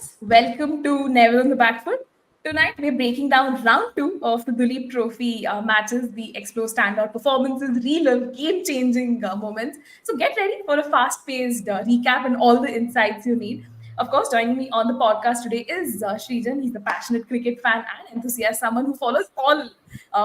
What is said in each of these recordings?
friends. Welcome to Never on the Back Foot. Tonight, we're breaking down round two of the Duleep Trophy matches. We explore standout performances, relive game changing moments. So, get ready for a fast paced recap and all the insights you need. Of course, joining me on the podcast today is Srijan. He's a passionate cricket fan and enthusiast, someone who follows all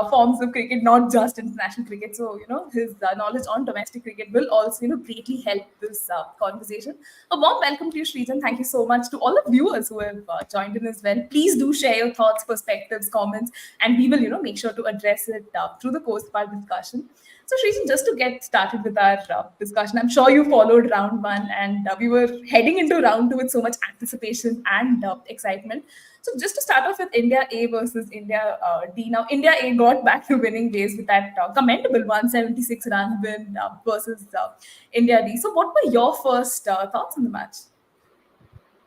forms of cricket, not just international cricket. So, his knowledge on domestic cricket will also, greatly help this conversation. A warm welcome to you, Srijan. Thank you so much to all the viewers who have joined in as well. Please do share your thoughts, perspectives, comments, and we will, make sure to address it through the course of our discussion. So, Srijan, just to get started with our discussion, I'm sure you followed round one, and we were heading into round two with so much anticipation and excitement. So, just to start off with India A versus India D. Now, India A got back to winning ways with that commendable 176 run win versus India D. So, what were your first thoughts on the match?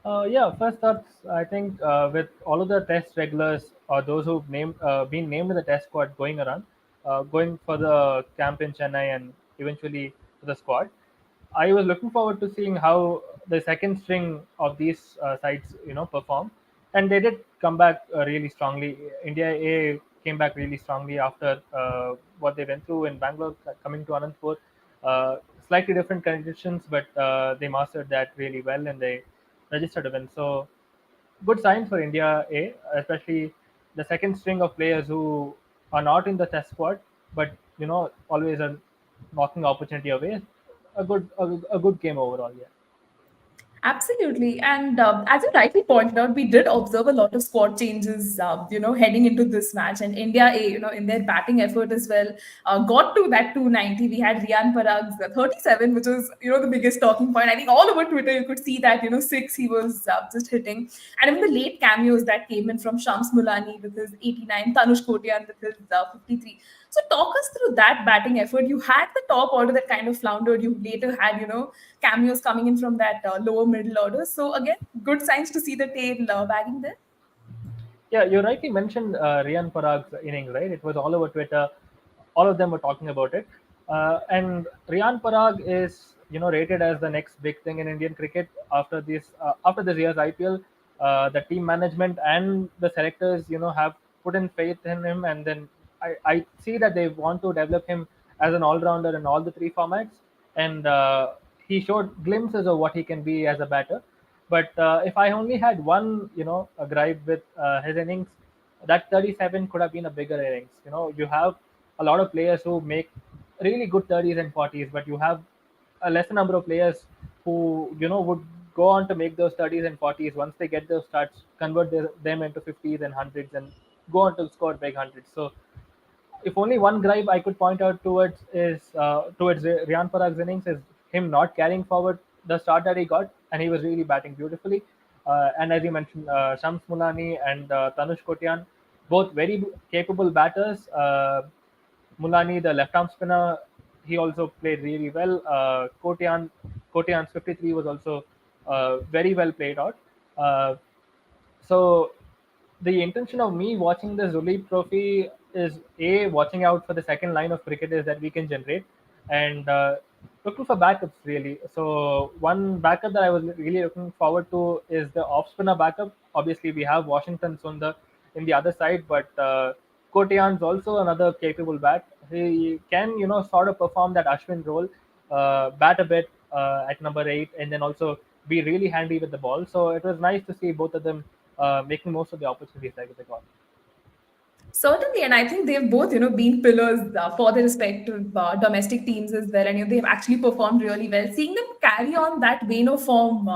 Yeah, first thoughts. I think with all of the test regulars or those who've been named in the test squad going around, going for the camp in Chennai and eventually to the squad, I was looking forward to seeing how the second string of these sides, perform, and they did come back really strongly. India A came back really strongly after what they went through in Bangalore, coming to Anantapur. Slightly different conditions, but they mastered that really well, and they registered a win. So good signs for India A, especially the second string of players who are not in the test squad, but always are knocking opportunity away. A good game overall. Yeah. Absolutely. And as you rightly pointed out, we did observe a lot of squad changes, heading into this match. And India A, in their batting effort as well, got to that 290. We had Riyan Parag's 37, which was, the biggest talking point. I think all over Twitter, you could see that, six he was just hitting. And even the late cameos that came in from Shams Mulani with his 89, Tanush Kotian with his 53. So talk us through that batting effort. You had the top order that kind of floundered. You later had, cameos coming in from that lower middle order. So again, good signs to see the tail wagging there. Yeah, you rightly mentioned Riyan Parag's innings, right? It was all over Twitter. All of them were talking about it. And Riyan Parag is, rated as the next big thing in Indian cricket after this year's IPL. The team management and the selectors, have put in faith in him, and then I see that they want to develop him as an all-rounder in all the three formats, and he showed glimpses of what he can be as a batter. But if I only had one, a gripe with his innings, that 37 could have been a bigger innings. You have a lot of players who make really good 30s and 40s, but you have a lesser number of players who, would go on to make those 30s and 40s once they get those starts, convert them into 50s and hundreds, and go on to score big hundreds. So if only one gripe I could point out towards Riyan Parag's innings is him not carrying forward the start that he got, and he was really batting beautifully. And as you mentioned, Shams Mulani and Tanush Kotian, both very capable batters. Mulani, the left arm spinner, he also played really well. Kotian's 53 was also very well played out. Uh, so the intention of me watching this Duleep Trophy is a watching out for the second line of cricketers that we can generate, and looking for backups really. So one backup that I was really looking forward to is the off spinner backup. Obviously, we have Washington Sundar in the other side, but Kotian's also another capable bat. He can sort of perform that Ashwin role, bat a bit at number 8, and then also be really handy with the ball. So it was nice to see both of them making most of the opportunities that they got. Certainly, and I think they've both, been pillars for their respective domestic teams as well, and they've actually performed really well. Seeing them carry on that vein of form,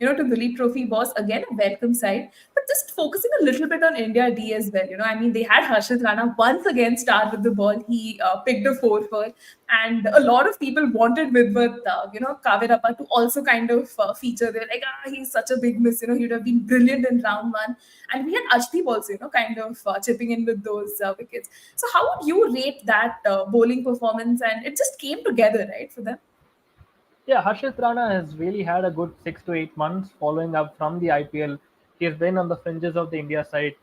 to the League Trophy was again a welcome sight. But just focusing a little bit on India D as well, I mean, they had Harshit Rana once again start with the ball. He picked a 4 for, and a lot of people wanted Kavirappa to also kind of feature. They're like, he's such a big miss. He'd have been brilliant in round one, and we had Ashdeep also, kind of chipping in with those wickets. So, how would you rate that bowling performance? And it just came together, right, for them? Yeah, Harshit Rana has really had a good 6 to 8 months following up from the IPL. He has been on the fringes of the India side.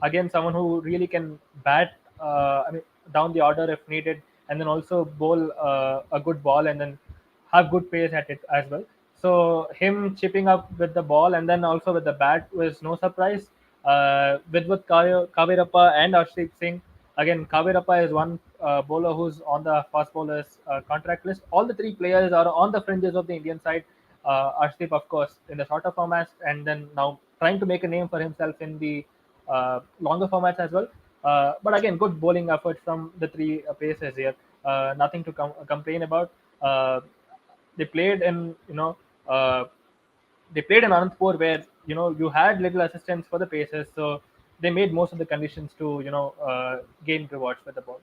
Again, someone who really can bat, down the order if needed, and then also bowl a good ball and then have good pace at it as well. So him chipping up with the ball and then also with the bat was no surprise. With Kavirappa and Arshdeep Singh, again Kavirappa is one bowler who's on the fast bowlers contract list. All the three players are on the fringes of the Indian side. Arshdeep, of course, in the shorter formats, and then now trying to make a name for himself in the longer formats as well. But again, good bowling effort from the three pacers here. Nothing to complain about. Uh, they played in uh, they played in Anandpur where you had little assistance for the paces, so they made most of the conditions to gain rewards with the ball.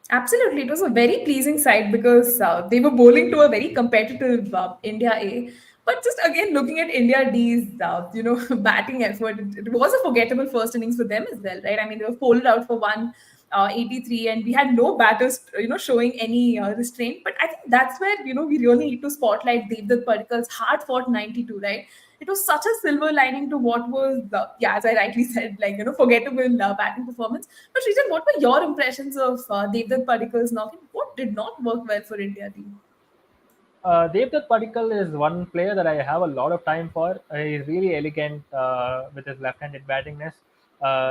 Absolutely, it was a very pleasing sight because they were bowling to a very competitive India A. But just again looking at India D's, batting effort, it was a forgettable first innings for them as well, right? I mean, they were folded out for 183, and we had no batters, showing any restraint. But I think that's where we really need to spotlight Devdutt Padikal's hard-fought 92, right? It was such a silver lining to what was, yeah, as I rightly said, like forgettable batting performance. But Srijan, what were your impressions of Devdutt Padikal's knocking? What did not work well for India team? Devdutt Padikkal is one player that I have a lot of time for. He's really elegant with his left-handed battingness.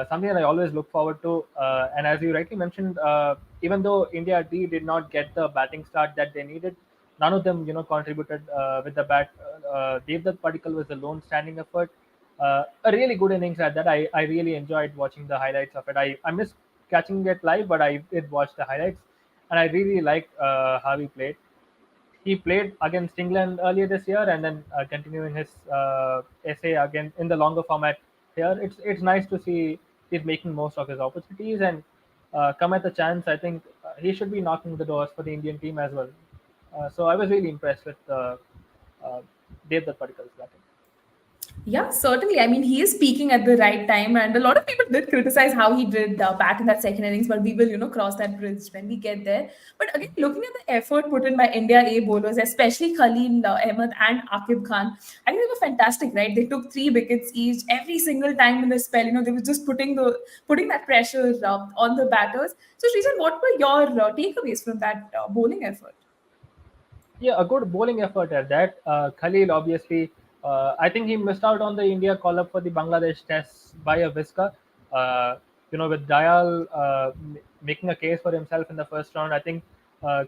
Something that I always look forward to. And as you rightly mentioned, even though India D did not get the batting start that they needed, none of them, contributed with the bat. Devdutt Padikkal was a lone standing effort. A really good innings at that. I really enjoyed watching the highlights of it. I missed catching it live, but I did watch the highlights, and I really liked how he played. He played against England earlier this year, and then continuing his essay again in the longer format here. It's nice to see he's making most of his opportunities and come at the chance. I think he should be knocking the doors for the Indian team as well. So I was really impressed with uh, Dev Partikal's batting. Yeah, certainly. I mean, he is speaking at the right time, and a lot of people did criticize how he did bat in that second innings, but we will, cross that bridge when we get there. But again, looking at the effort put in by India A bowlers, especially Khalil Ahmed and Akib Khan, I think they were fantastic, right? They took 3 wickets each every single time in the spell. They were just putting that pressure on the batters. So, Srijan, what were your takeaways from that bowling effort? Yeah, a good bowling effort at that. Khalil, obviously, I think he missed out on the India call up for the Bangladesh test by a whisker. With Dayal making a case for himself in the first round, I think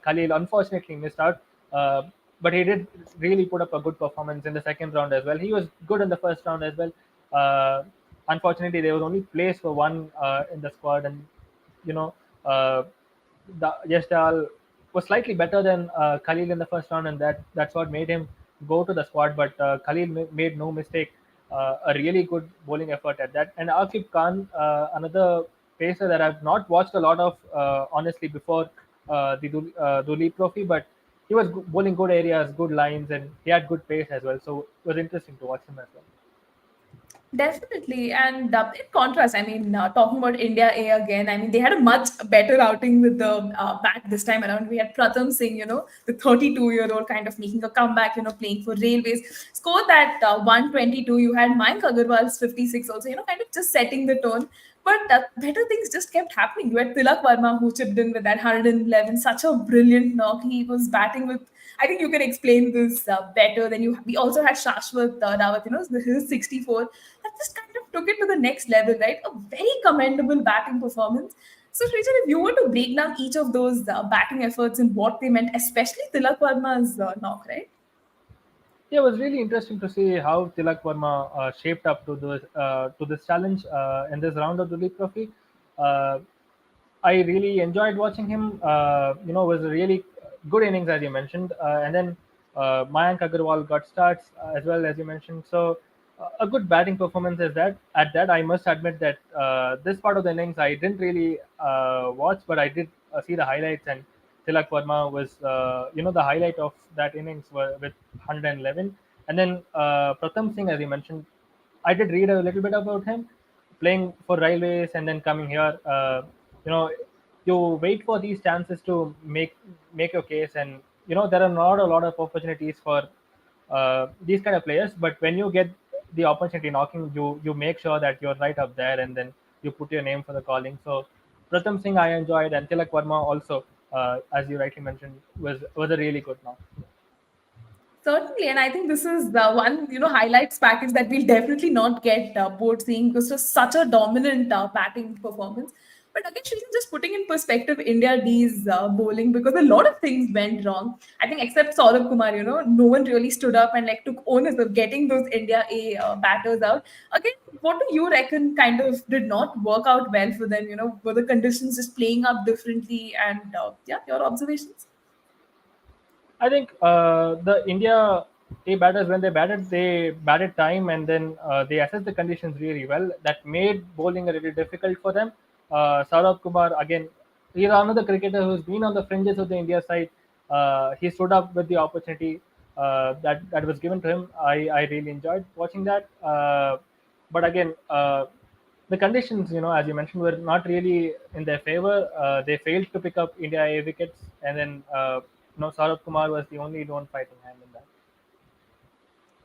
Khalil unfortunately missed out. Uh, but he did really put up a good performance in the second round as well. He was good in the first round as well. Uh, Unfortunately, there was only place for one in the squad, and you know, uh, Yashdal was slightly better than Khalil in the first round, and that's what made him go to the squad. But Khalil made no mistake. A really good bowling effort at that. And Akib Khan, another pacer that I've not watched a lot of, honestly, before the Duleep Trophy, but he was bowling good areas, good lines, and he had good pace as well. So it was interesting to watch him as well. Definitely. And in contrast, I mean, talking about India A again, I mean, they had a much better outing with the bat this time around. We had Pratham Singh, the 32-year-old kind of making a comeback, playing for Railways. Scored that 122. You had Mayank Agarwal's 56 also, kind of just setting the tone. But better things just kept happening. You had Tilak Varma who chipped in with that 111, such a brilliant knock. He was batting with, I think you can explain this better than you. We also had Shashwat Rawat, his 64. That just kind of took it to the next level, right? A very commendable batting performance. So, Srijan, if you were to break down each of those batting efforts and what they meant, especially Tilak Varma's knock, right? Yeah, it was really interesting to see how Tilak Varma shaped up to this challenge in this round of the Duleep Trophy. Uh, I really enjoyed watching him. It was a really good innings as you mentioned, and then Mayank Agarwal got starts as well as you mentioned. So a good batting performance is that. At that, I must admit that this part of the innings I didn't really watch, but I did see the highlights, and Tilak Verma was the highlight of that innings with 111, and then Pratham Singh, as you mentioned, I did read a little bit about him playing for Railways and then coming here. You know, you wait for these chances to make your case, and there are not a lot of opportunities for these kind of players. But when you get the opportunity knocking, you make sure that you're right up there, and then you put your name for the calling. So Pratham Singh I enjoyed, and Tilak Verma also, as you rightly mentioned, was a really good knock. Certainly, and I think this is the one highlights package that we'll definitely not get bored seeing because it was such a dominant batting performance. But again, Srijan, just putting in perspective India D's bowling because a lot of things went wrong. I think except Saurabh Kumar, no one really stood up and like took onus of getting those India A batters out. Again, what do you reckon kind of did not work out well for them? Were the conditions just playing up differently? And yeah, your observations. I think the India A batters, when they batted time, and then they assessed the conditions really well. That made bowling a little difficult for them. Saurabh Kumar, again, he's another cricketer who's been on the fringes of the India side. He stood up with the opportunity that was given to him. I really enjoyed watching that. But again, the conditions, as you mentioned, were not really in their favor. They failed to pick up India A wickets, and then Saurabh Kumar was the only lone fighting hand in that.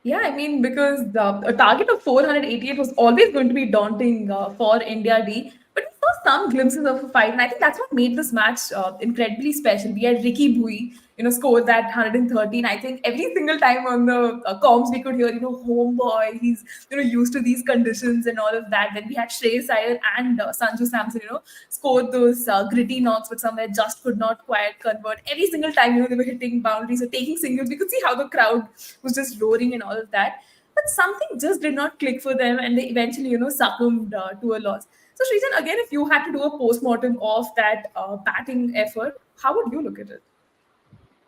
Yeah, I mean, because a target of 488 was always going to be daunting for India D. But we saw some glimpses of a fight, and I think that's what made this match incredibly special. We had Ricky Bui, scored that 113. I think every single time on the comms we could hear, homeboy, he's used to these conditions and all of that. Then we had Shreyas Iyer and Sanju Samson, scored those gritty knocks, but somewhere just could not quite convert. Every single time, they were hitting boundaries or taking singles. We could see how the crowd was just roaring and all of that. But something just did not click for them, and they eventually, succumbed to a loss. So, Srijan, again, if you had to do a post-mortem of that batting effort, how would you look at it?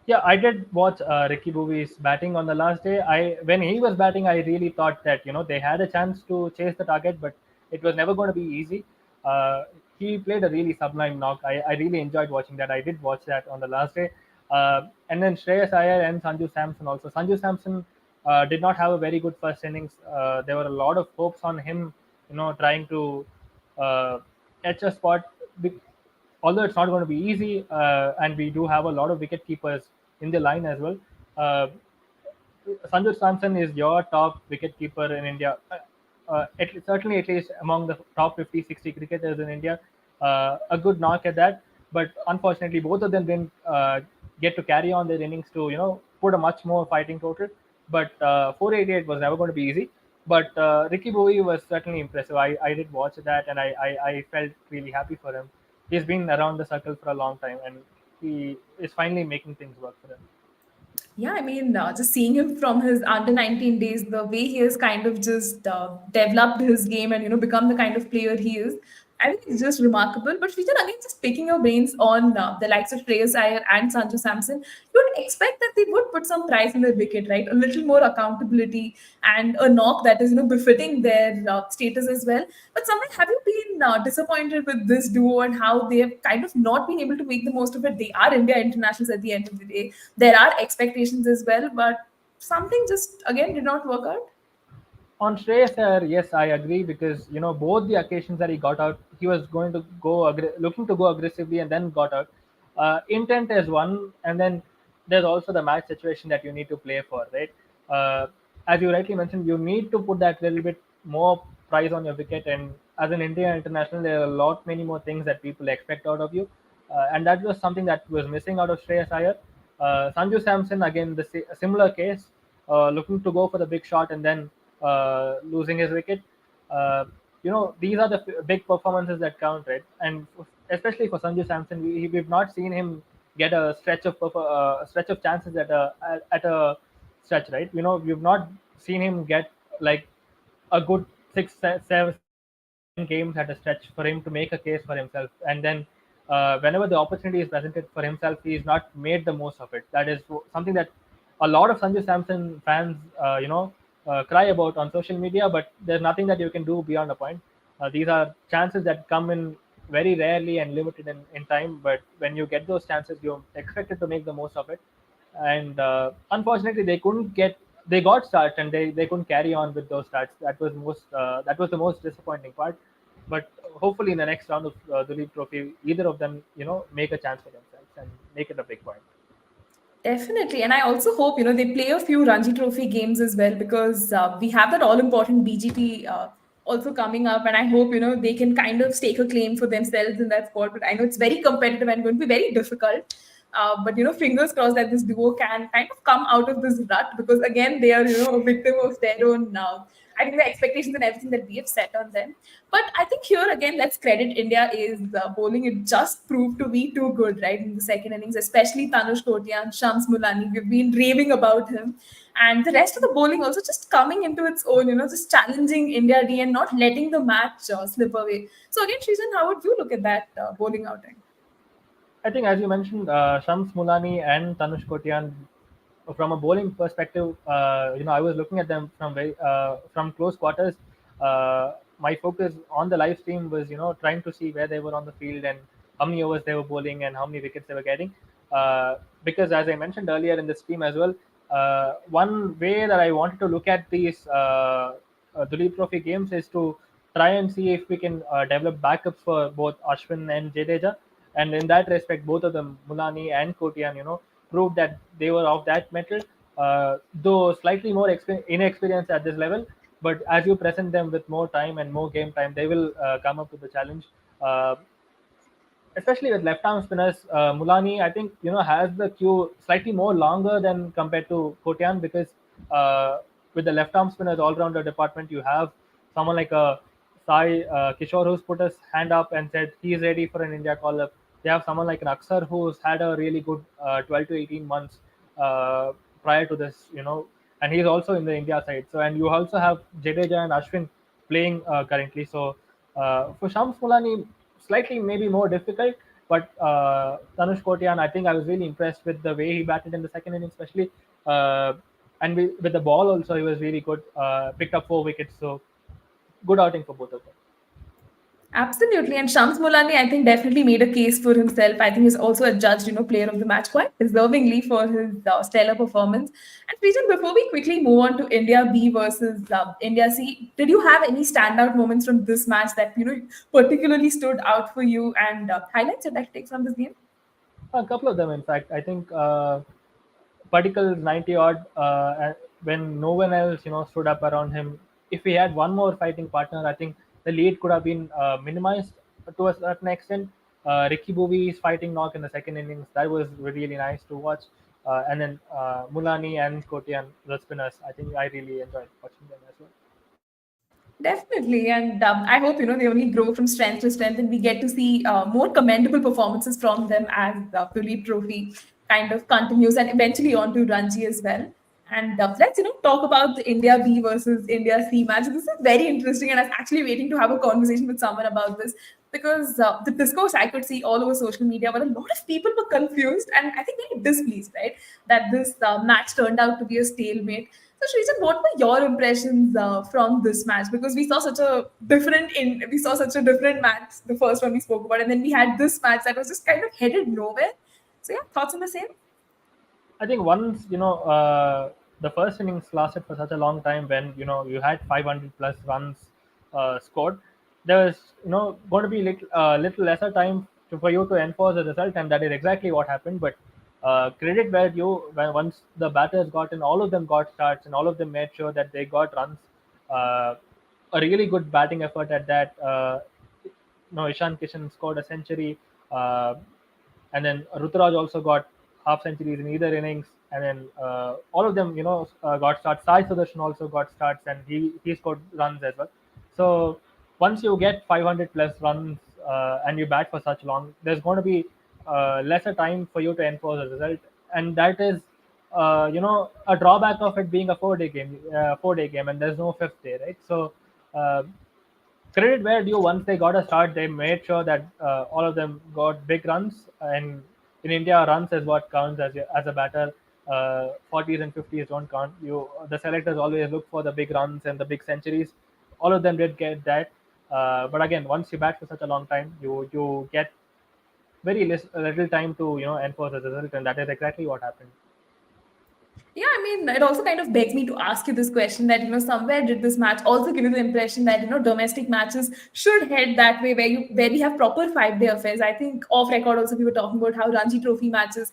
Yeah, I did watch Ricky Bowie's batting on the last day. When he was batting, I really thought that they had a chance to chase the target, but it was never going to be easy. He played a really sublime knock. I really enjoyed watching that. I did watch that on the last day. And then Shreyas Iyer and Sanju Samson also. Sanju Samson did not have a very good first innings. There were a lot of hopes on him, trying to uh, etch a spot. Although it's not going to be easy, and we do have a lot of wicket keepers in the line as well. Uh, Sanju Samson is your top wicket keeper in India. Certainly, at least among the top 50, 60 cricketers in India. A good knock at that. But unfortunately, both of them didn't get to carry on their innings to, put a much more fighting total. But 488 was never going to be easy. But Ricky Bowie was certainly impressive. I did watch that, and I felt really happy for him. He's been around the circle for a long time, and he is finally making things work for him. Yeah, I mean, just seeing him from his under 19 days, the way he has kind of just developed his game and, become the kind of player he is, I think it's just remarkable. But Srijan, again, just picking your brains on the likes of Shreyas Iyer and Sanju Samson, you would expect that they would put some price in their wicket, right? A little more accountability and a knock that is, befitting their status as well. But somewhere, have you been disappointed with this duo and how they have kind of not been able to make the most of it? They are India internationals at the end of the day. There are expectations as well, but something just again did not work out. On Shreyas Iyer, yes, I agree because both the occasions that he got out, he was going to looking to go aggressively and then got out. Intent is one, and then there's also the match situation that you need to play for, right? As you rightly mentioned, you need to put that little bit more price on your wicket, and as an India international, there are a lot many more things that people expect out of you, and that was something that was missing out of Shreyas Iyer. Sanju Samson, again, a similar case, looking to go for the big shot and then losing his wicket. These are the big performances that count, right? And especially for Sanju Samson, we've not seen him get a stretch of chances at a stretch, right? We've not seen him get like a good six, seven games at a stretch for him to make a case for himself. And then whenever the opportunity is presented for himself, he's not made the most of it. That is something that a lot of Sanju Samson fans, cry about on social media, but there's nothing that you can do beyond a point. These are chances that come in very rarely and limited in time, but when you get those chances, you're expected to make the most of it. And unfortunately, they got starts and they couldn't carry on with those starts. That was the most disappointing part. But hopefully, in the next round of the Duleep Trophy, either of them, make a chance for themselves and make it a big point. Definitely. And I also hope, they play a few Ranji Trophy games as well because we have that all important BGT also coming up. And I hope, they can kind of stake a claim for themselves in that sport. But I know it's very competitive and going to be very difficult. But fingers crossed that this duo can kind of come out of this rut, because again they are a victim of their own. I think the expectations and everything that we have set on them. But I think here again, let's credit India is bowling. It just proved to be too good, right, in the second innings, especially Tanush Kotian, Shams Mulani. We've been raving about him. And the rest of the bowling also just coming into its own, just challenging India D and not letting the match slip away. So again, Srijan, how would you look at that bowling outing? I think, as you mentioned, Shams Mulani and Tanush Kotian, from a bowling perspective, I was looking at them from close quarters. My focus on the live stream was, trying to see where they were on the field and how many overs they were bowling and how many wickets they were getting. Because, as I mentioned earlier in the stream as well, one way that I wanted to look at these Duleep Trophy games is to try and see if we can develop backups for both Ashwin and Jadeja. And in that respect, both of them, Mulani and Kotian, proved that they were of that metal, though slightly more inexperienced at this level. But as you present them with more time and more game time, they will come up with the challenge. Uh, Especially with left arm spinners, Mulani, I think, has the queue slightly more longer than compared to Kotian, because with the left arm spinners all rounder department, you have someone like Sai Kishore, who's put his hand up and said he's ready for an India call up. They have someone like an Aksar, who's had a really good 12 to 18 months uh, prior to this, and he's also in the India side. So, and you also have Jadeja and Ashwin playing currently. So for Shams Mulani, slightly maybe more difficult, but Tanush Kotian, I think I was really impressed with the way he batted in the second inning, especially. Uh, and with the ball also, he was really good. Picked up 4 wickets, so good outing for both of them. Absolutely. And Shams Mulani, I think, definitely made a case for himself. I think he's also adjudged, player of the match quite deservingly for his stellar performance. And Prejan, before we quickly move on to India B versus India C, did you have any standout moments from this match that, particularly stood out for you, and highlights you'd like to take from this game? A couple of them, in fact. I think Particle 90 odd, when no one else, stood up around him. If he had one more fighting partner, I think the lead could have been minimized to a certain extent. Ricky Bowie's fighting knock in the second innings, that was really nice to watch. And then Mulani and Kotian, the spinners, I think I really enjoyed watching them as well. Definitely, and I hope they only grow from strength to strength, and we get to see more commendable performances from them as the Duleep Trophy kind of continues, and eventually on to Ranji as well. And let's talk about the India B versus India C match. This is very interesting, and I was actually waiting to have a conversation with someone about this, because the discourse I could see all over social media, but a lot of people were confused and I think very displeased, right, that this match turned out to be a stalemate. So, Srijan, what were your impressions from this match? Because we saw such a different match, the first one we spoke about, and then we had this match that was just kind of headed nowhere. So, yeah, thoughts on the same? I think once the first innings lasted for such a long time, when you had 500 plus runs scored, there was going to be little lesser time for you to enforce the result, and that is exactly what happened. But credit where once the batters got in, all of them got starts and all of them made sure that they got runs. Uh, a really good batting effort at that. Ishan Kishan scored a century. And then Ruturaj also got half centuries in either innings, and then all of them, got starts. Sai Sudarshan also got starts, and he scored runs as well. So once you get 500 plus runs and you bat for such long, there's going to be lesser time for you to enforce a result, and that is a drawback of it being a 4-day game, and there's no fifth day, right? So. Uh, Credit where due. Once they got a start, they made sure that all of them got big runs. And in India, runs is what counts as a batter. 40s and 50s don't count. The selectors always look for the big runs and the big centuries. All of them did get that. But again, once you bat for such a long time, you get little time to enforce the result, and that is exactly what happened. Yeah, I mean, it also kind of begs me to ask you this question that, somewhere did this match also give you the impression that, domestic matches should head that way, where we have proper 5-day affairs. I think off record also we were talking about how Ranji Trophy matches,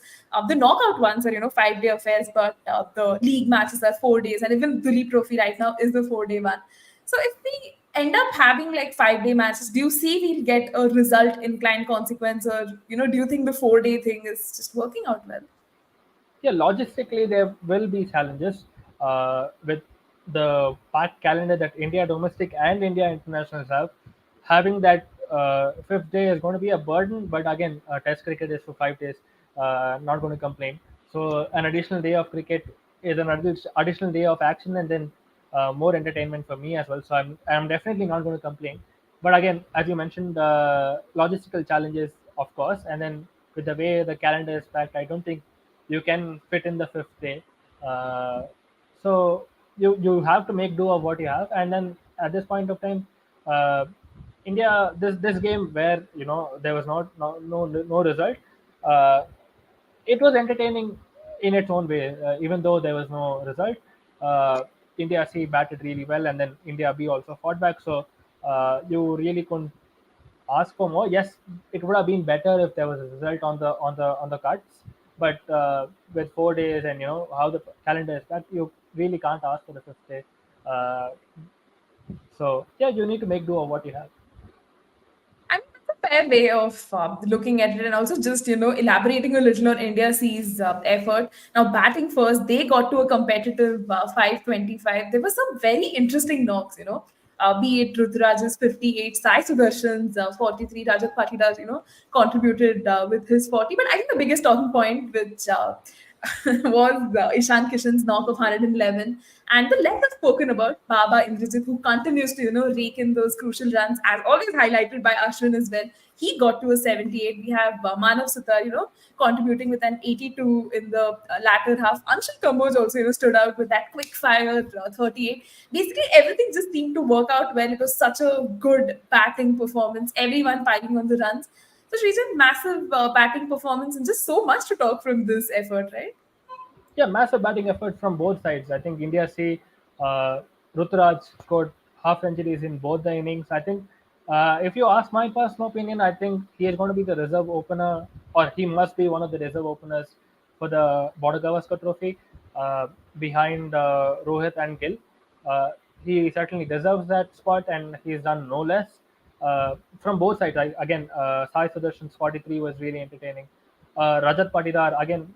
the knockout ones are, 5-day affairs, but the league matches are 4 days. And even the Duleep Trophy right now is the 4-day one. So if we end up having like 5 day matches, do you see we'll get a result inclined consequence, or do you think the 4 day thing is just working out well? Yeah, logistically there will be challenges with the packed calendar that India domestic and India internationals have. Having that fifth day is going to be a burden, but again, Test cricket is for 5 days. Not going to complain. So an additional day of cricket is an additional day of action, and then more entertainment for me as well. So I'm definitely not going to complain. But again, as you mentioned, logistical challenges, of course, and then with the way the calendar is packed, I don't think you can fit in the fifth day. Uh, so you have to make do of what you have, and then at this point of time, uh, India, this game where there was no result. Uh, it was entertaining in its own way, even though there was no result. Uh, India C batted really well, and then India B also fought back. So you really couldn't ask for more. Yes, it would have been better if there was a result on the cards, but with 4 days and how the calendar is that you really can't ask for the fifth day. Uh, so yeah, you need to make do of what you have. I mean, that's a fair way of looking at it, and also just elaborating a little on India C's effort. Now, batting first, they got to a competitive 525. There were some very interesting knocks, be it Ruturaj's 58, Sai Sudarshan's 43, Rajat Patidar, contributed with his 40. But I think the biggest talking point, which was Ishan Kishan's knock of 111, and the less spoken about Baba Indrajit, who continues to rake in those crucial runs, as always highlighted by Ashwin as well. He got to a 78. We have Manav Sutar, contributing with an 82 in the latter half. Anshul Kamboj also stood out with that quick fire 38. Basically, everything just seemed to work out well. It was such a good batting performance. Everyone piling on the runs. So, Srijan, massive batting performance, and just so much to talk from this effort, right? Yeah, massive batting effort from both sides. I think India see Ruturaj scored half centuries in both the innings. I think if you ask my personal opinion, I think he is going to be the reserve opener, or he must be one of the reserve openers for the Border Gavaskar Trophy behind Rohit and Gill. Uh, he certainly deserves that spot, and he's done no less from both sides. Again, Sai Sudarshan's 43 was really entertaining. Rajat Patidar again.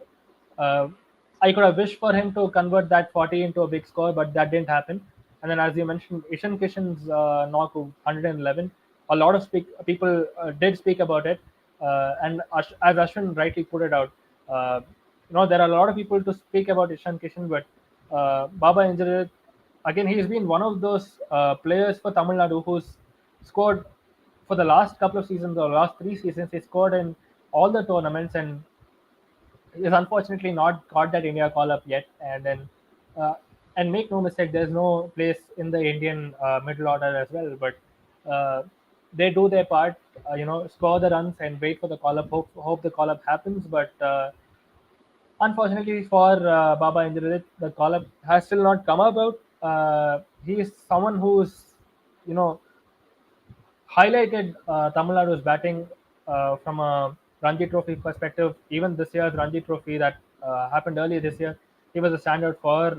Uh, I could have wished for him to convert that 40 into a big score, but that didn't happen. And then, as you mentioned, Ishan Kishan's knock of 111, a lot of people did speak about it. And as Ashwin rightly put it out, there are a lot of people to speak about Ishan Kishan, but Baba Injured, again, he's been one of those players for Tamil Nadu who's scored for the last couple of seasons or last 3 seasons. He scored in all the tournaments, and is unfortunately not got that India call up yet. And then, uh, and make no mistake, there's no place in the Indian middle order as well. But uh, they do their part, score the runs and wait for the call up. Hope the call up happens. But unfortunately for Baba Indrajit, the call up has still not come about. He is someone who's, you know, highlighted Tamil Nadu's batting from a Ranji Trophy perspective. Even this year's Ranji Trophy that happened earlier this year, he was a standout for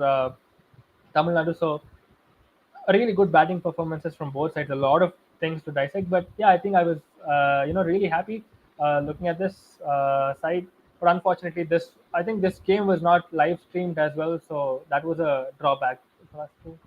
Tamil Nadu. So, really good batting performances from both sides. A lot of things to dissect, but yeah, I think I was really happy looking at this side. But unfortunately, this I think this game was not live streamed as well, so that was a drawback for us too.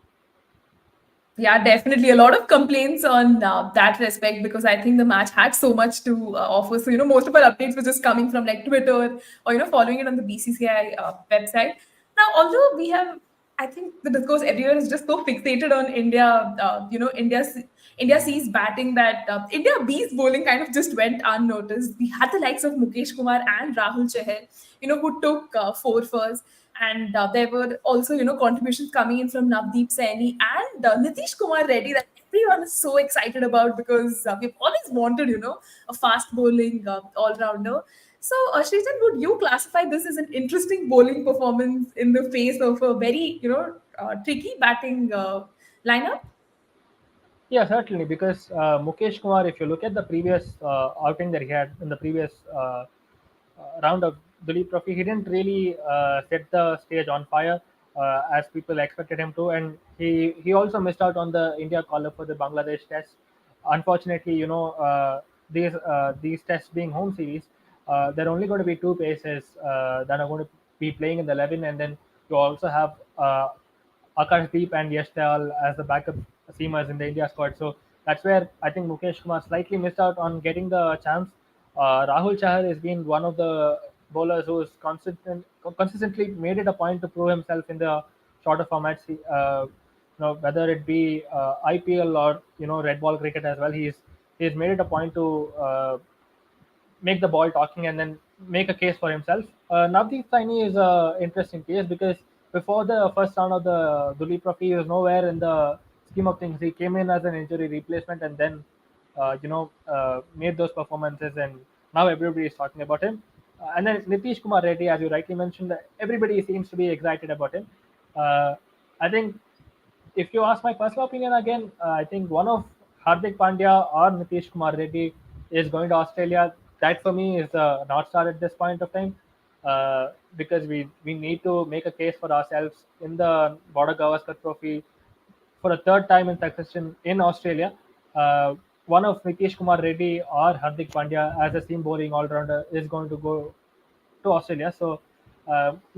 Yeah, definitely. A lot of complaints on that respect, because I think the match had so much to offer. So, most of our updates were just coming from like Twitter, or, following it on the BCCI website. Now, although we have, I think the discourse everywhere is just so fixated on India, India C's batting, that India B's bowling kind of just went unnoticed. We had the likes of Mukesh Kumar and Rahul Chahar, who took four first. And there were also, contributions coming in from Navdeep Saini and Nitish Kumar Reddy, that everyone is so excited about, because we've always wanted, a fast bowling all-rounder. So, Srijan, would you classify this as an interesting bowling performance in the face of a very, tricky batting lineup? Yeah, certainly. Because Mukesh Kumar, if you look at the previous outing that he had in the previous round of Duleep Trophy, he didn't really set the stage on fire. as people expected him to, and he also missed out on the India call up for the Bangladesh test. Unfortunately, these tests being home series, there are only going to be two paces that are going to be playing in the 11, and then you also have Akashdeep and Yash Dayal as the backup seamers in the India squad. So that's where I think Mukesh Kumar slightly missed out on getting the chance. Rahul Chahar has been one of the bowlers who's consistently made it a point to prove himself in the shorter formats. Whether it be IPL or red ball cricket as well, he's made it a point to make the ball talking and then make a case for himself. Navdeep Saini is a interesting case because before the first round of the Duleep Trophy, he was nowhere in the scheme of things. He came in as an injury replacement and then, made those performances, and now everybody is talking about him. And then Nitish Kumar Reddy, as you rightly mentioned, everybody seems to be excited about him. Uh, I think if you ask my personal opinion again, I think one of Hardik Pandya or Nitish Kumar Reddy is going to Australia. That for me is a not star at this point of time, because we need to make a case for ourselves in the Border Gavaskar Trophy for a third time in succession in Australia. Uh, One of Nitish Kumar Reddy or Hardik Pandya as a seam bowling all rounder is going to go to Australia. So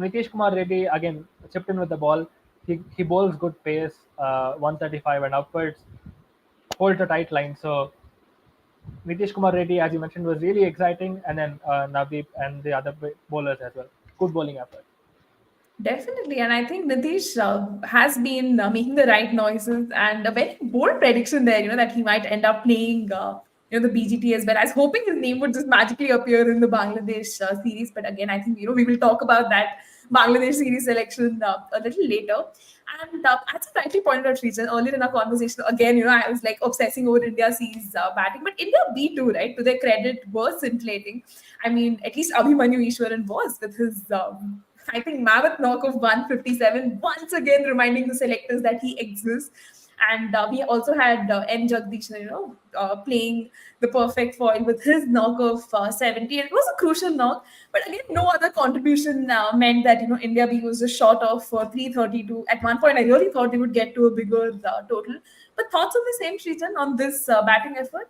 Nitish Kumar Reddy again chipped in with the ball. He bowls good pace, 135 and upwards, holds a tight line. So Nitish Kumar Reddy, as you mentioned, was really exciting, and then Navdeep and the other bowlers as well. Good bowling effort. Definitely, and I think Nitish has been making the right noises, and a very bold prediction there. That he might end up playing, the BGT as well. I was hoping his name would just magically appear in the Bangladesh series, but again, I think we will talk about that Bangladesh series selection a little later. And as you rightly pointed out, Srijan, earlier in our conversation, again, I was like obsessing over India sees batting, but India B too, right? To their credit, was scintillating. I mean, at least Abhimanyu Ishwaran was with his I think mammoth knock of 157, once again reminding the selectors that he exists. And we also had N. Jagdish, playing the perfect foil with his knock of 70. And it was a crucial knock, but again, no other contribution meant that India B was just short of 332. At one point, I really thought they would get to a bigger total. But thoughts of the same, Srijan, on this batting effort?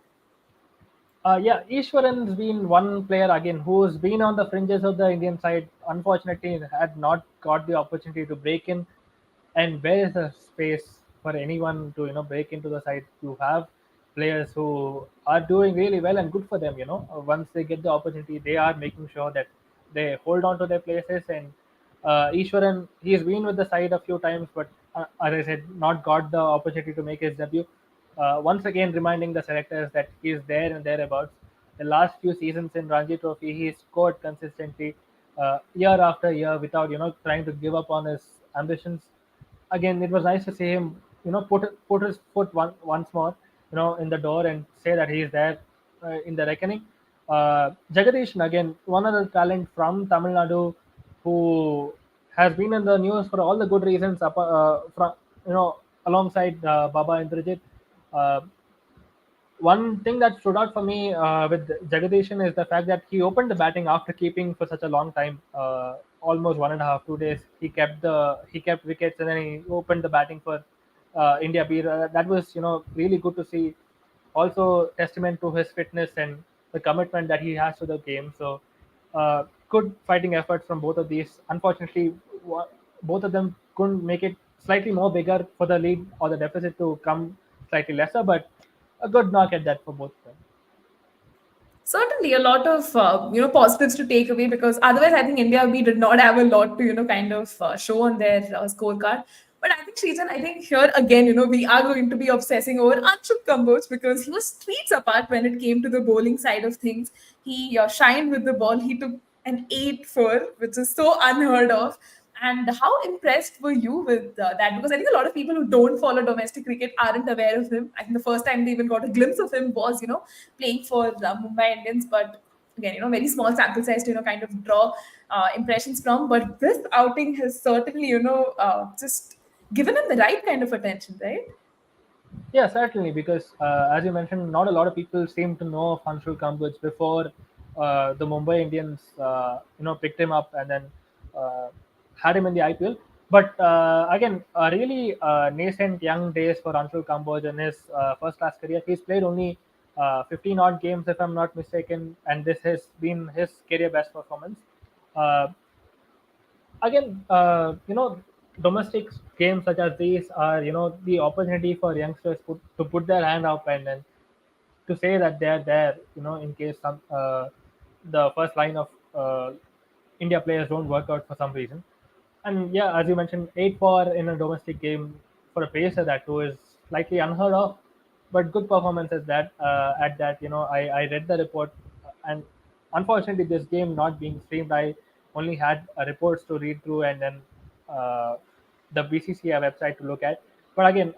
Yeah, Ishwaran's been one player again who's been on the fringes of the Indian side. Unfortunately, had not got the opportunity to break in. And where is the space for anyone to break into the side? You have players who are doing really well and good for them. Once they get the opportunity, they are making sure that they hold on to their places. And Ishwaran, he's been with the side a few times, but as I said, not got the opportunity to make his debut. Once again, reminding the selectors that he is there and thereabouts. The last few seasons in Ranji Trophy, he scored consistently, year after year, without trying to give up on his ambitions. Again, it was nice to see him, put his foot once more, in the door and say that he is there in the reckoning. Jagadish, again, one other talent from Tamil Nadu who has been in the news for all the good reasons, from alongside Baba Indrajit. Uh, One thing that stood out for me with Jagadishan is the fact that he opened the batting after keeping for such a long time, almost 1.5, 2 days. He kept wickets and then he opened the batting for India B. That was really good to see. Also testament to his fitness and the commitment that he has to the game. So good fighting efforts from both of these. Unfortunately, both of them couldn't make it slightly more bigger for the lead or the deficit to come slightly lesser, but a good knock at that for both of them. Certainly, a lot of positives to take away, because otherwise, I think India we did not have a lot to kind of show on their scorecard. But I think Srijan, I think here again, we are going to be obsessing over Anshul Kamboj, because he was streets apart when it came to the bowling side of things. He shined with the ball. He took an 8 for, which is so unheard of. And how impressed were you with that? Because I think a lot of people who don't follow domestic cricket aren't aware of him. I think the first time they even got a glimpse of him was, playing for Mumbai Indians. But again, very small sample size to, kind of draw impressions from. But this outing has certainly, just given him the right kind of attention, right? Yeah, certainly, because as you mentioned, not a lot of people seem to know of Anshul Kamboj before the Mumbai Indians, picked him up and then uh, had him in the IPL. But again, really nascent young days for Anshul Kamboj in his first class career. He's played only 15 odd games, if I'm not mistaken, and this has been his career best performance. Uh, Again, domestic games such as these are, the opportunity for youngsters to put their hand up and then to say that they're there, in case the first line of India players don't work out for some reason. And yeah, as you mentioned, 8 for in a domestic game for a pacer that too is slightly unheard of, but good performances that at that. I read the report, and unfortunately, this game not being streamed, I only had reports to read through and then uh, the BCCI website to look at. But again,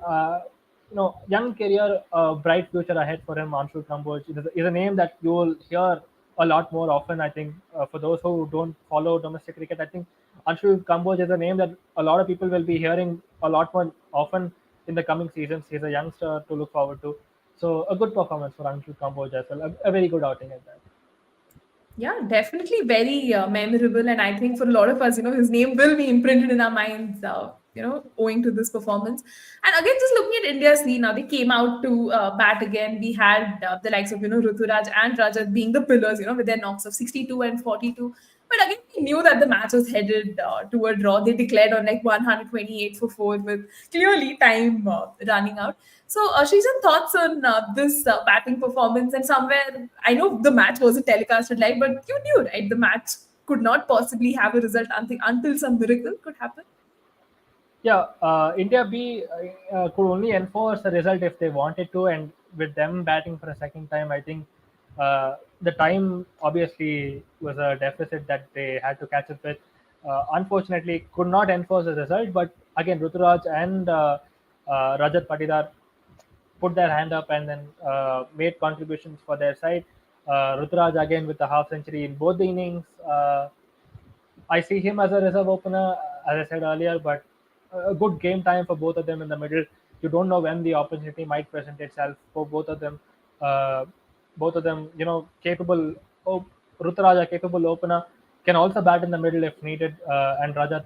young career, bright future ahead for him. Anshul Kamboj is a name that you will hear a lot more often. I think for those who don't follow domestic cricket, I think Anshul Kamboj is a name that a lot of people will be hearing a lot more often in the coming seasons. He's a youngster to look forward to. So a good performance for Anshul Kamboj as well. A very good outing at that. Yeah, definitely very memorable. And I think for a lot of us, his name will be imprinted in our minds, owing to this performance. And again, just looking at India's scene now, they came out to bat again. We had the likes of, Ruturaj and Rajat being the pillars, with their knocks of 62 and 42. But again, we knew that the match was headed to a draw. They declared on like 128 for 4 with clearly time running out. So, Srijan, thoughts on this batting performance? And somewhere, I know the match wasn't telecasted live, but you knew, right? The match could not possibly have a result until some miracle could happen. Yeah, India B could only enforce the result if they wanted to, and with them batting for a second time, I think the time obviously was a deficit that they had to catch up with. Unfortunately, could not enforce the result, but again, Ruturaj and Rajat Patidar put their hand up and then made contributions for their side. Ruturaj again with a half century in both the innings. I see him as a reserve opener, as I said earlier, but a good game time for both of them in the middle. You don't know when the opportunity might present itself for both of them. Uh, both of them, capable. Oh, Ruturaj, a capable opener, can also bat in the middle if needed. And Rajat,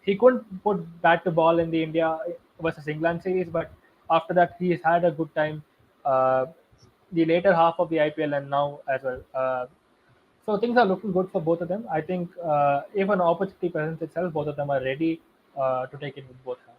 he couldn't put bat to ball in the India versus England series, but after that, he's had a good time. The later half of the IPL and now as well. So things are looking good for both of them. I think if an opportunity presents itself, both of them are ready to take it with both hands.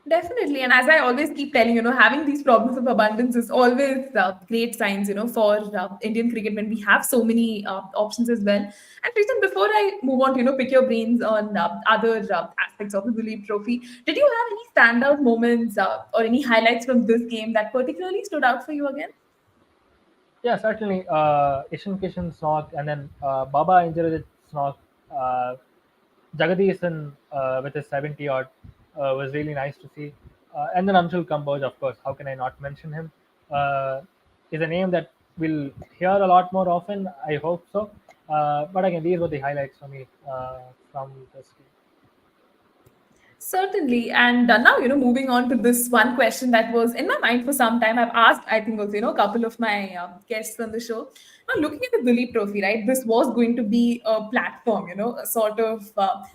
Definitely. And as I always keep telling, having these problems of abundance is always great signs, for Indian cricket when we have so many options as well. And Tristan, before I move on to, pick your brains on other aspects of the Duleep Trophy, did you have any standout moments or any highlights from this game that particularly stood out for you again? Yeah, certainly. Ishan Kishan's knock and then Baba Injurajit's knock. Uh, Jagadisan with his 70 odd was really nice to see. And then Anshul Kamboj, of course, how can I not mention him? Uh, is a name that we'll hear a lot more often. I hope so. But again, these were the highlights for me from this game. Certainly. And now, moving on to this one question that was in my mind for some time. I've asked, I think, also, a couple of my guests on the show. Now, looking at the Duleep Trophy, right, this was going to be a platform, a sort of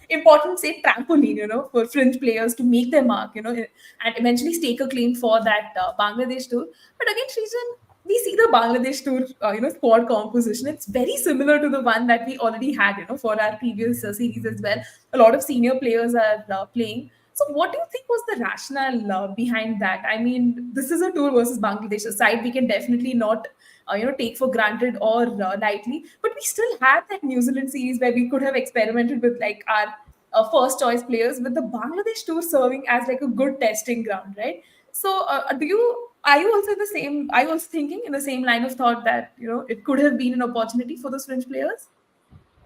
important, say, trampoline, for fringe players to make their mark, and eventually stake a claim for that Bangladesh tour. But again, Srijan, we see the Bangladesh tour, squad composition. It's very similar to the one that we already had, for our previous series as well. A lot of senior players are playing. So, what do you think was the rationale behind that? I mean, this is a tour versus Bangladesh, a side we can definitely not, take for granted or lightly. But we still had that New Zealand series where we could have experimented with like our first choice players, with the Bangladesh tour serving as like a good testing ground, right? So, do you are you also the same? Are you also thinking in the same line of thought that it could have been an opportunity for those French players?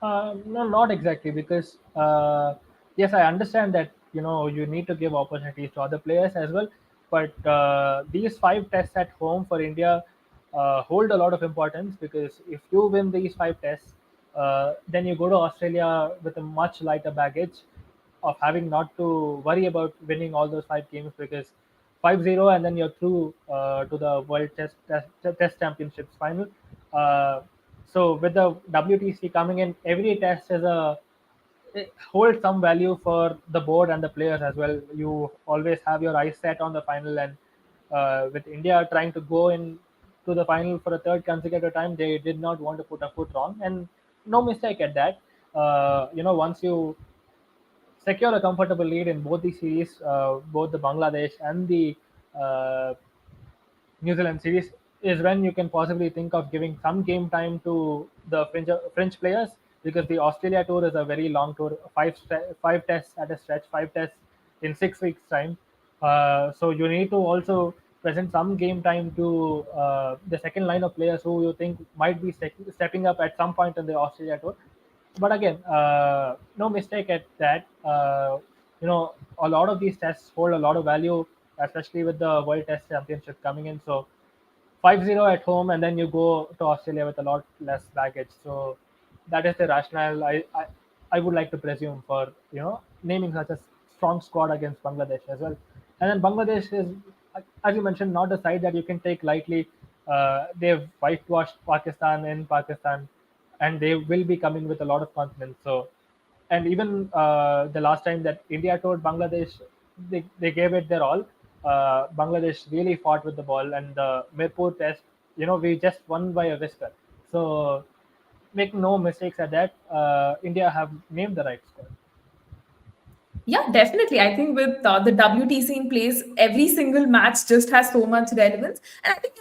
No, not exactly, because yes, I understand that you need to give opportunities to other players as well. But these 5 tests at home for India hold a lot of importance, because if you win these 5 tests, then you go to Australia with a much lighter baggage of having not to worry about winning all those 5 games, because 5-0 and then you're through to the World Test Championships final. Uh, so with the WTC coming in, every test is a it holds some value for the board and the players as well. You always have your eyes set on the final, and with India trying to go in to the final for a third consecutive time, they did not want to put a foot wrong, and no mistake at that. Once you secure a comfortable lead in both the series, both the Bangladesh and the uh, New Zealand series, is when you can possibly think of giving some game time to the French players, because the Australia tour is a very long tour, five tests at a stretch, five tests in 6 weeks time. So you need to also present some game time to the second line of players who you think might be stepping up at some point in the Australia tour. But again, no mistake at that. A lot of these tests hold a lot of value, especially with the World Test Championship coming in. So 5-0 at home, and then you go to Australia with a lot less baggage. So that is the rationale I would like to presume for naming such a strong squad against Bangladesh as well. And then Bangladesh is, as you mentioned, not a side that you can take lightly. They've whitewashed Pakistan in Pakistan, and they will be coming with a lot of confidence. So, and even the last time that India toured Bangladesh, they gave it their all. Bangladesh really fought with the ball, and the Mirpur test, we just won by a whisper. So, make no mistakes at that. India have named the right squad. Yeah, definitely. I think with the WTC in place, every single match just has so much relevance. And I think,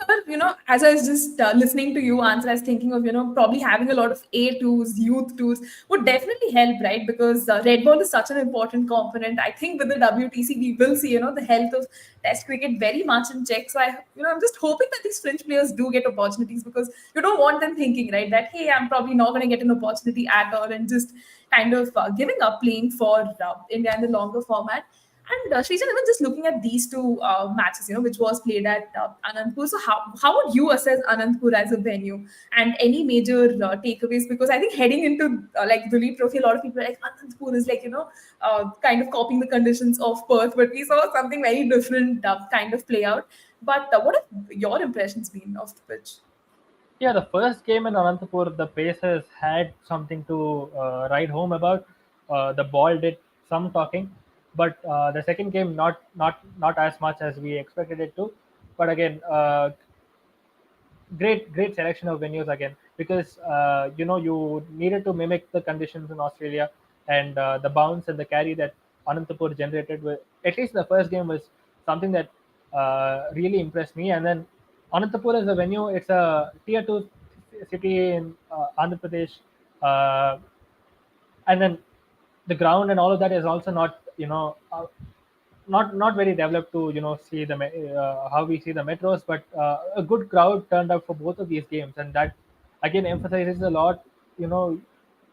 as I was just listening to you answer, I was thinking of, probably having a lot of A tours, youth tours would definitely help, right? Because red ball is such an important component. I think with the WTC, we will see, the health of Test cricket very much in check. So I'm just hoping that these French players do get opportunities, because you don't want them thinking, right, that hey, I'm probably not going to get an opportunity at all, and just kind of giving up playing for India in the longer format. And Srijan, even just looking at these two matches, which was played at Anandpur. So how would you assess Anandpur as a venue, and any major takeaways? Because I think heading into like the Duleep Trophy, a lot of people are like Anandpur is like kind of copying the conditions of Perth, but we saw something very different kind of play out. But what have your impressions been of the pitch? Yeah, the first game in Anantapur, the Pacers had something to write home about. The ball did some talking, but the second game not as much as we expected it to. But again, great selection of venues again, because you needed to mimic the conditions in Australia, and the bounce and the carry that Anantapur generated with at least the first game was something that really impressed me. And then Anantapur as a venue, it's a tier 2 city in Andhra Pradesh, uh, and then the ground and all of that is also not not very developed to see how we see the metros, but a good crowd turned up for both of these games, and that again emphasizes a lot, you know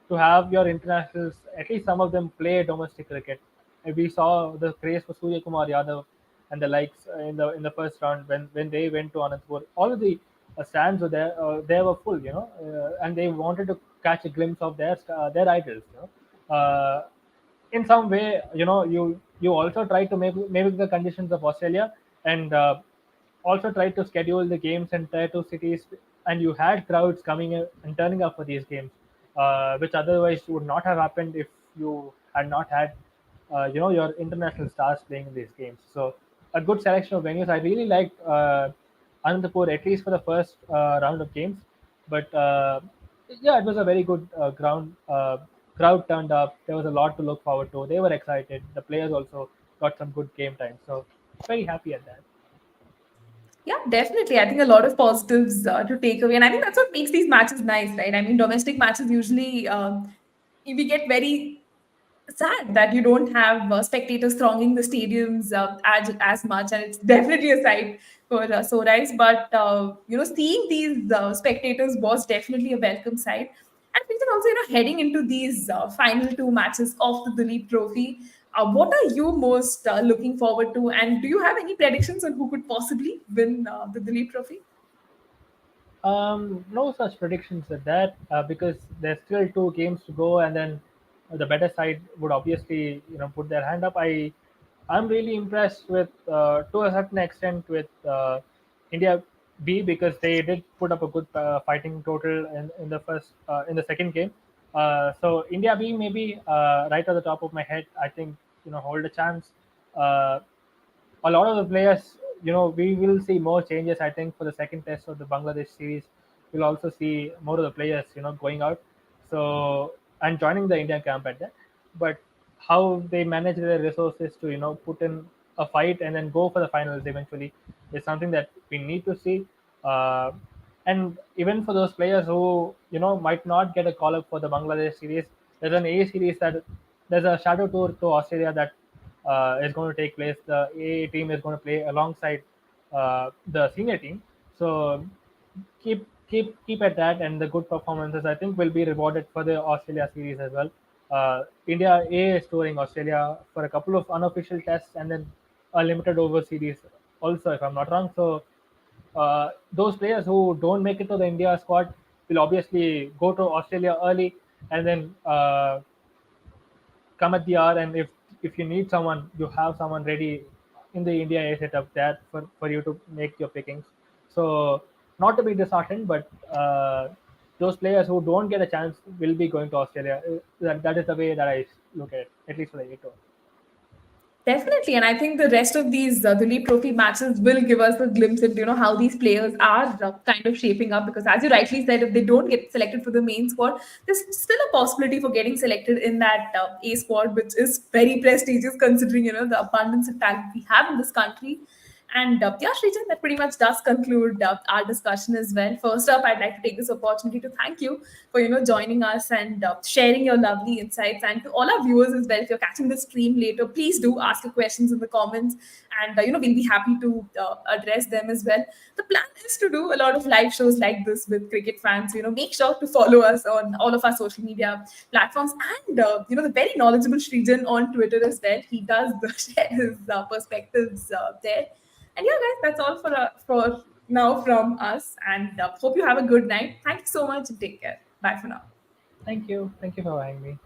to have your internationals, at least some of them, play domestic cricket. And we saw the craze for Surya Kumar Yadav and the likes in the first round when they went to Anandpur. All of the stands were there. They were full, and they wanted to catch a glimpse of their idols. In some way, you also try to mimic the conditions of Australia, and also try to schedule the games in tier 2 cities, and you had crowds coming in and turning up for these games, which otherwise would not have happened if you had not had your international stars playing in these games. So a good selection of venues. I really liked Anandapur, at least for the first round of games, but yeah, it was a very good ground. Crowd turned up. There was a lot to look forward to. They were excited. The players also got some good game time. So very happy at that. Yeah, definitely. I think a lot of positives to take away, and I think that's what makes these matches nice, right? I mean, domestic matches usually we get very sad that you don't have spectators thronging the stadiums as much, and it's definitely a sight for sore eyes. But seeing these spectators was definitely a welcome sight. And we can also, heading into these final two matches of the Duleep Trophy, what are you most looking forward to? And do you have any predictions on who could possibly win the Duleep Trophy? No such predictions at that, because there's still two games to go, and then the better side would obviously put their hand up. I'm really impressed with, to a certain extent, with India B, because they did put up a good fighting total in the second game. So India being maybe right at the top of my head, I think hold a chance. Uh, a lot of the players, we will see more changes. I think for the second test of the Bangladesh series, we'll also see more of the players, going out. So and joining the Indian camp at that. But how they manage their resources to put in a fight and then go for the finals eventually is something that we need to see. Uh, and even for those players who might not get a call up for the Bangladesh series, there's an A series that there's a shadow tour to Australia that is going to take place. The A team is going to play alongside the senior team. So keep at that, and the good performances I think will be rewarded for the Australia series as well. India A is touring Australia for a couple of unofficial tests and then a limited over series also, if I'm not wrong. So those players who don't make it to the India squad will obviously go to Australia early and then come at the hour. And if you need someone, you have someone ready in the India A setup there for you to make your pickings. So not to be disheartened, but those players who don't get a chance will be going to Australia. That is the way that I look at least for the A tour. Definitely, and I think the rest of these Duleep Trophy matches will give us a glimpse into how these players are kind of shaping up. Because as you rightly said, if they don't get selected for the main squad, there's still a possibility for getting selected in that A squad, which is very prestigious considering the abundance of talent we have in this country. And yeah, Srijan, that pretty much does conclude our discussion as well. First up, I'd like to take this opportunity to thank you for joining us and sharing your lovely insights. And to all our viewers as well, if you're catching the stream later, please do ask your questions in the comments, and we'll be happy to address them as well. The plan is to do a lot of live shows like this with cricket fans. Make sure to follow us on all of our social media platforms, and the very knowledgeable Srijan on Twitter as well. He does share his perspectives there. And yeah, guys, that's all for now from us. And hope you have a good night. Thank you so much and take care. Bye for now. Thank you for having me.